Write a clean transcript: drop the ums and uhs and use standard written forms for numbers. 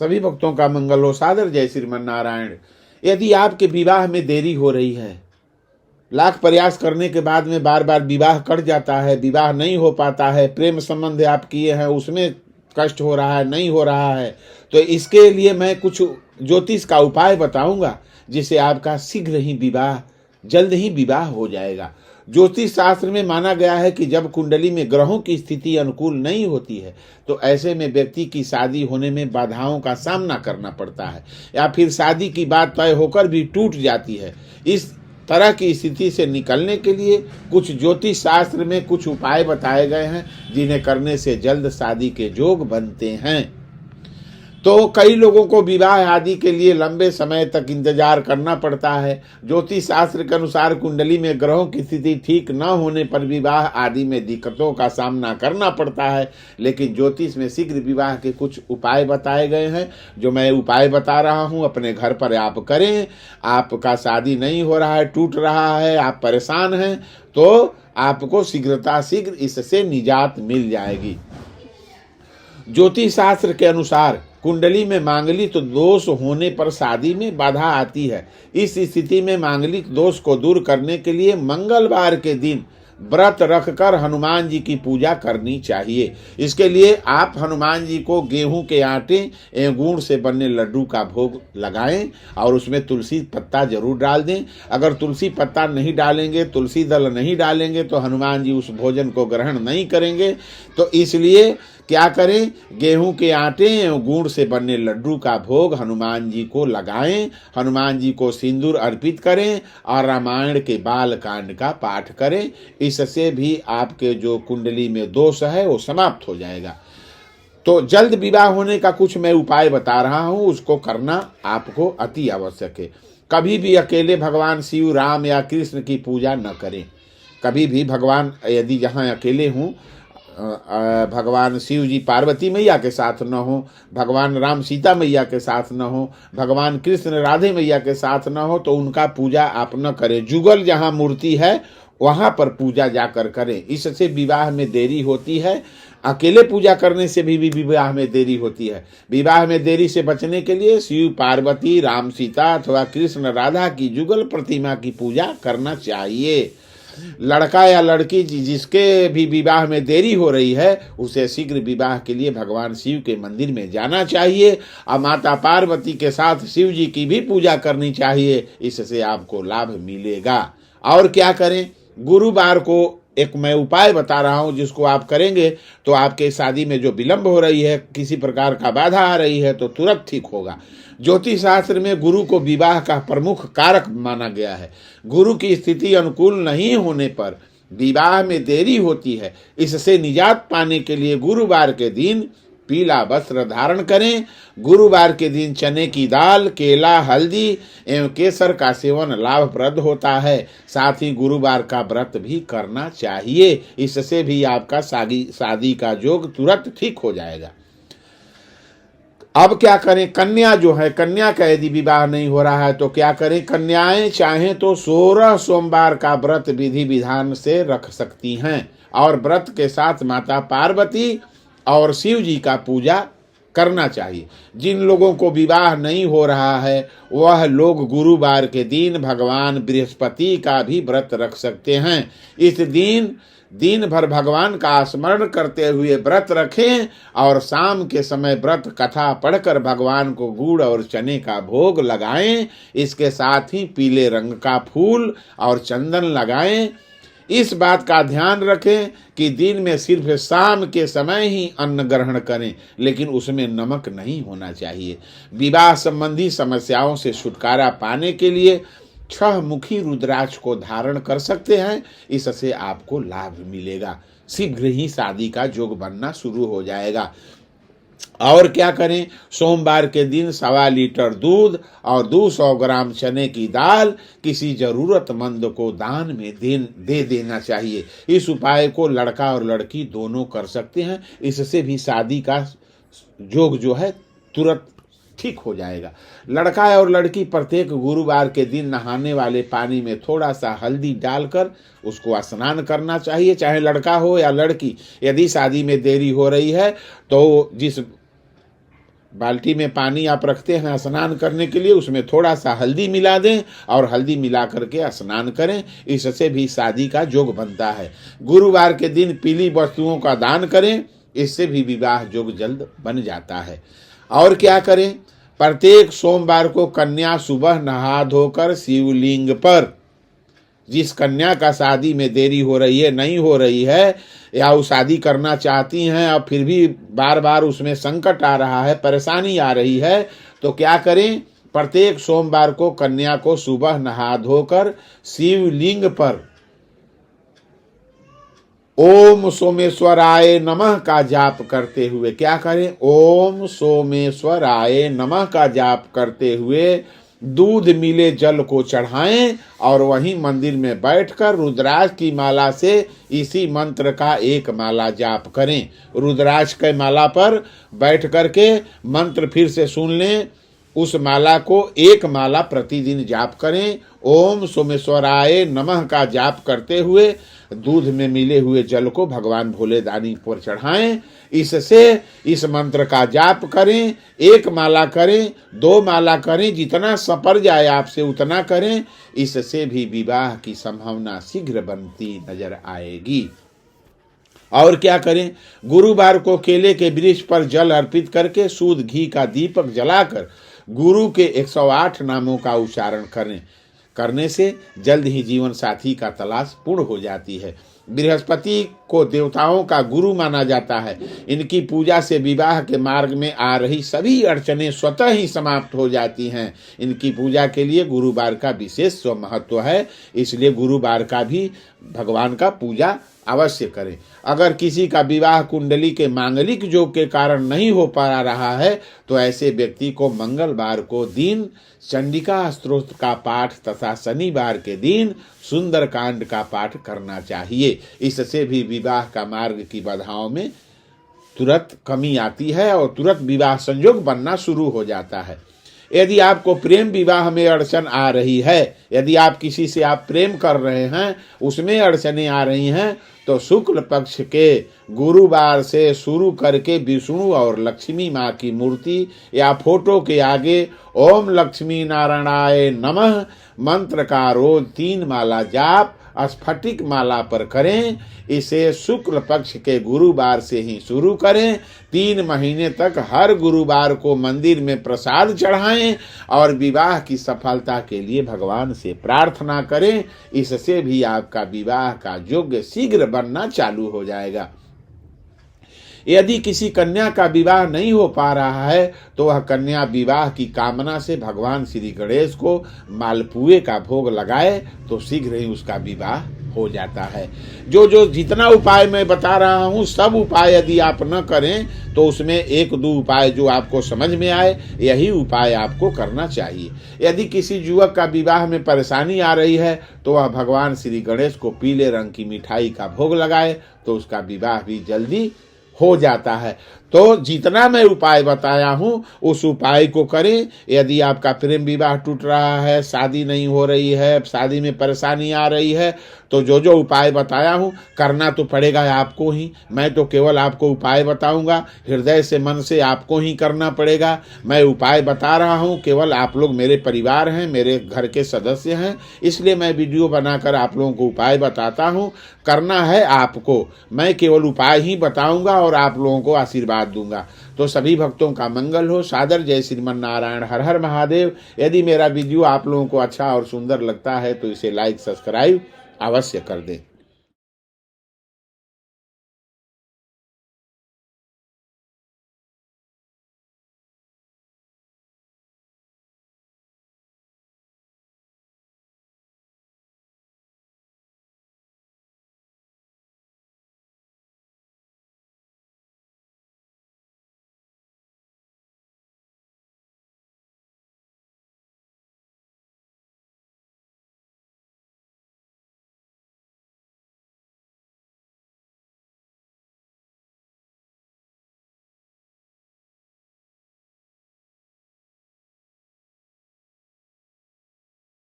सभी भक्तों का मंगल हो। सादर जय श्रीमन नारायण। यदि आपके विवाह में देरी हो रही है, लाख प्रयास करने के बाद में बार बार विवाह कट जाता है, विवाह नहीं हो पाता है, प्रेम संबंध आप किए हैं उसमें कष्ट हो रहा है, नहीं हो रहा है, तो इसके लिए मैं कुछ ज्योतिष का उपाय बताऊंगा जिससे आपका शीघ्र ही विवाह, जल्द ही विवाह हो जाएगा। ज्योतिष शास्त्र में माना गया है कि जब कुंडली में ग्रहों की स्थिति अनुकूल नहीं होती है तो ऐसे में व्यक्ति की शादी होने में बाधाओं का सामना करना पड़ता है, या फिर शादी की बात तय होकर भी टूट जाती है। इस तरह की स्थिति से निकलने के लिए कुछ ज्योतिष शास्त्र में कुछ उपाय बताए गए हैं जिन्हें करने से जल्द शादी के योग बनते हैं। तो कई लोगों को विवाह आदि के लिए लंबे समय तक इंतजार करना पड़ता है। ज्योतिष शास्त्र के अनुसार कुंडली में ग्रहों की स्थिति ठीक न होने पर विवाह आदि में दिक्कतों का सामना करना पड़ता है, लेकिन ज्योतिष में शीघ्र विवाह के कुछ उपाय बताए गए हैं जो मैं उपाय बता रहा हूं। अपने घर पर आप करें। आपका शादी नहीं हो रहा है, टूट रहा है, आप परेशान हैं, तो आपको शीघ्र इससे निजात मिल जाएगी। ज्योतिष शास्त्र के अनुसार कुंडली में मांगलिक दोष होने पर शादी में बाधा आती है। इस स्थिति में मांगलिक दोष को दूर करने के लिए मंगलवार के दिन व्रत रखकर हनुमान जी की पूजा करनी चाहिए। इसके लिए आप हनुमान जी को गेहूं के आटे एवं गुड़ से बने लड्डू का भोग लगाएं और उसमें तुलसी पत्ता जरूर डाल दें। अगर तुलसी पत्ता नहीं डालेंगे, तुलसी दल नहीं डालेंगे तो हनुमान जी उस भोजन को ग्रहण नहीं करेंगे। तो इसलिए क्या करें, गेहूं के आटे एवं गुड़ से बने लड्डू का भोग हनुमान जी को लगाएं, हनुमान जी को सिंदूर अर्पित करें और रामायण के बाल कांड का पाठ करें। इससे भी आपके जो कुंडली में दोष है वो समाप्त हो जाएगा। तो जल्द विवाह होने का कुछ मैं उपाय बता रहा हूं, उसको करना आपको अति आवश्यक है। कभी भी अकेले भगवान शिव, राम या कृष्ण की पूजा न करें। कभी भी भगवान, यदि जहां अकेले हूं, भगवान शिव जी पार्वती मैया के साथ न हो, भगवान राम सीता मैया के साथ न हो, भगवान कृष्ण राधे मैया के साथ न हो, तो उनका पूजा आप न करें। जुगल जहां मूर्ति है वहां पर पूजा जाकर करें। इससे विवाह में देरी होती है। अकेले पूजा करने से भी विवाह में देरी होती है। विवाह में देरी से बचने के लिए शिव पार्वती, राम सीता अथवा कृष्ण राधा की जुगल प्रतिमा की पूजा करना चाहिए। लड़का या लड़की जिसके भी विवाह में देरी हो रही है उसे शीघ्र विवाह के लिए भगवान शिव के मंदिर में जाना चाहिए और माता पार्वती के साथ शिव जी की भी पूजा करनी चाहिए। इससे आपको लाभ मिलेगा। और क्या करें, गुरुवार को एक मैं उपाय बता रहा हूं जिसको आप करेंगे तो आपके शादी में जो विलंब हो रही है, किसी प्रकार का बाधा आ रही है, तो तुरंत ठीक होगा। ज्योतिष शास्त्र में गुरु को विवाह का प्रमुख कारक माना गया है। गुरु की स्थिति अनुकूल नहीं होने पर विवाह में देरी होती है। इससे निजात पाने के लिए गुरुवार के दिन पीला वस्त्र धारण करें। गुरुवार के दिन चने की दाल, केला, हल्दी एवं केसर का सेवन लाभप्रद होता है। साथ ही गुरुवार का व्रत भी करना चाहिए। इससे भी आपका शादी का योग तुरंत ठीक हो जाएगा। अब क्या करें, कन्या जो है, कन्या का यदि विवाह नहीं हो रहा है तो क्या करें। कन्याएं चाहें तो 16 सोमवार का व्रत विधि विधान से रख सकती हैं और व्रत के साथ माता पार्वती और शिव जी का पूजा करना चाहिए। जिन लोगों को विवाह नहीं हो रहा है वह लोग गुरुवार के दिन भगवान बृहस्पति का भी व्रत रख सकते हैं। इस दिन भर भगवान का स्मरण करते हुए व्रत रखें और शाम के समय व्रत कथा पढ़कर भगवान को गुड़ और चने का भोग लगाएं। इसके साथ ही पीले रंग का फूल और चंदन लगाएं। इस बात का ध्यान रखें कि दिन में सिर्फ शाम के समय ही अन्न ग्रहण करें, लेकिन उसमें नमक नहीं होना चाहिए। विवाह संबंधी समस्याओं से छुटकारा पाने के लिए 6 मुखी रुद्राक्ष को धारण कर सकते हैं। इससे आपको लाभ मिलेगा। शीघ्र ही शादी का योग बनना शुरू हो जाएगा। और क्या करें, सोमवार के दिन 1.25 लीटर दूध और 200 ग्राम चने की दाल किसी जरूरतमंद को दान में दे देना चाहिए। इस उपाय को लड़का और लड़की दोनों कर सकते हैं। इससे भी शादी का योग जो है तुरंत ठीक हो जाएगा। लड़का और लड़की प्रत्येक गुरुवार के दिन नहाने वाले पानी में थोड़ा सा हल्दी डालकर उसको स्नान करना चाहिए, चाहे लड़का हो या लड़की। यदि शादी में देरी हो रही है तो जिस बाल्टी में पानी आप रखते हैं स्नान करने के लिए, उसमें थोड़ा सा हल्दी मिला दें और हल्दी मिला करके स्नान करें। इससे भी शादी का योग बनता है। गुरुवार के दिन पीली वस्तुओं का दान करें, इससे भी विवाह योग जल्द बन जाता है। और क्या करें? प्रत्येक सोमवार को कन्या सुबह नहा धोकर शिवलिंग पर, जिस कन्या का शादी में देरी हो रही है, नहीं हो रही है, या वो शादी करना चाहती हैं और फिर भी बार बार उसमें संकट आ रहा है, परेशानी आ रही है, तो क्या करें? प्रत्येक सोमवार को कन्या को सुबह नहा धोकर शिवलिंग पर ओम सोमेश्वराय नमः का जाप करते हुए, क्या करें? ओम सोमेश्वराय नमः का जाप करते हुए दूध मिले जल को चढ़ाएं और वहीं मंदिर में बैठकर रुद्राक्ष की माला से इसी मंत्र का एक माला जाप करें। रुद्राक्ष के माला पर बैठ करके मंत्र फिर से सुन लें, उस माला को एक माला प्रतिदिन जाप करें। ओम सोमेश्वराय नमः का जाप करते हुए दूध में मिले हुए जल को भगवान भोले दानी पर चढ़ाएं। इससे इस मंत्र का जाप करें, एक माला करें, 2 माला करें, जितना सपर जाए आपसे उतना करें। इससे भी विवाह की संभावना शीघ्र बनती नजर आएगी। और क्या करें? गुरुवार को केले के वृक्ष पर जल अर्पित करके शुद्ध घी का दीपक जलाकर गुरु के 108 नामों का उच्चारण करने से जल्द ही जीवन साथी का तलाश पूर्ण हो जाती है। बृहस्पति को देवताओं का गुरु माना जाता है। इनकी पूजा से विवाह के मार्ग में आ रही सभी अड़चनें स्वतः ही समाप्त हो जाती हैं। इनकी पूजा के लिए गुरुवार का विशेष महत्व है, इसलिए गुरुवार का भी भगवान का पूजा अवश्य करें। अगर किसी का विवाह कुंडली के मांगलिक योग के कारण नहीं हो पा रहा है तो ऐसे व्यक्ति को मंगलवार को दिन चंडिका स्तोत्र का पाठ तथा शनिवार के दिन सुंदरकांड का पाठ करना चाहिए। इससे भी विवाह का मार्ग की बाधाओं में तुरंत कमी आती है और तुरंत विवाह संयोग बनना शुरू हो जाता है। यदि आपको प्रेम विवाह में अड़चन आ रही है, यदि आप किसी से आप प्रेम कर रहे हैं, उसमें अड़चनें आ रही हैं, तो शुक्ल पक्ष के गुरुवार से शुरू करके विष्णु और लक्ष्मी माँ की मूर्ति या फोटो के आगे ओम लक्ष्मी नारायणाय नमः मंत्र का रोज 3 माला जाप स्फटिक माला पर करें। इसे शुक्ल पक्ष के गुरुवार से ही शुरू करें। 3 महीने तक हर गुरुवार को मंदिर में प्रसाद चढ़ाएं और विवाह की सफलता के लिए भगवान से प्रार्थना करें। इससे भी आपका विवाह का योग शीघ्र बनना चालू हो जाएगा। यदि किसी कन्या का विवाह नहीं हो पा रहा है तो वह कन्या विवाह की कामना से भगवान श्री गणेश को मालपुए का भोग लगाए तो शीघ्र ही उसका विवाह हो जाता है। जितना उपाय मैं बता रहा हूँ, सब उपाय यदि आप न करें तो उसमें 1-2 उपाय जो आपको समझ में आए, यही उपाय आपको करना चाहिए। यदि किसी युवक का विवाह में परेशानी आ रही है तो वह भगवान श्री गणेश को पीले रंग की मिठाई का भोग लगाए तो उसका विवाह भी जल्दी हो जाता है। तो जितना मैं उपाय बताया हूँ उस उपाय को करें। यदि आपका प्रेम विवाह टूट रहा है, शादी नहीं हो रही है, शादी में परेशानी आ रही है, तो जो उपाय बताया हूँ करना तो पड़ेगा आपको ही। मैं तो केवल आपको उपाय बताऊंगा, हृदय से मन से आपको ही करना पड़ेगा। मैं उपाय बता रहा हूँ, केवल आप लोग मेरे परिवार हैं, मेरे घर के सदस्य हैं, इसलिए मैं वीडियो बनाकर आप लोगों को उपाय बताता हूँ। करना है आपको, मैं केवल उपाय ही बताऊंगा और आप लोगों को आशीर्वाद दूंगा। तो सभी भक्तों का मंगल हो। सादर जय श्रीमन नारायण। हर हर महादेव। यदि मेरा वीडियो आप लोगों को अच्छा और सुंदर लगता है तो इसे लाइक सब्सक्राइब अवश्य कर दें।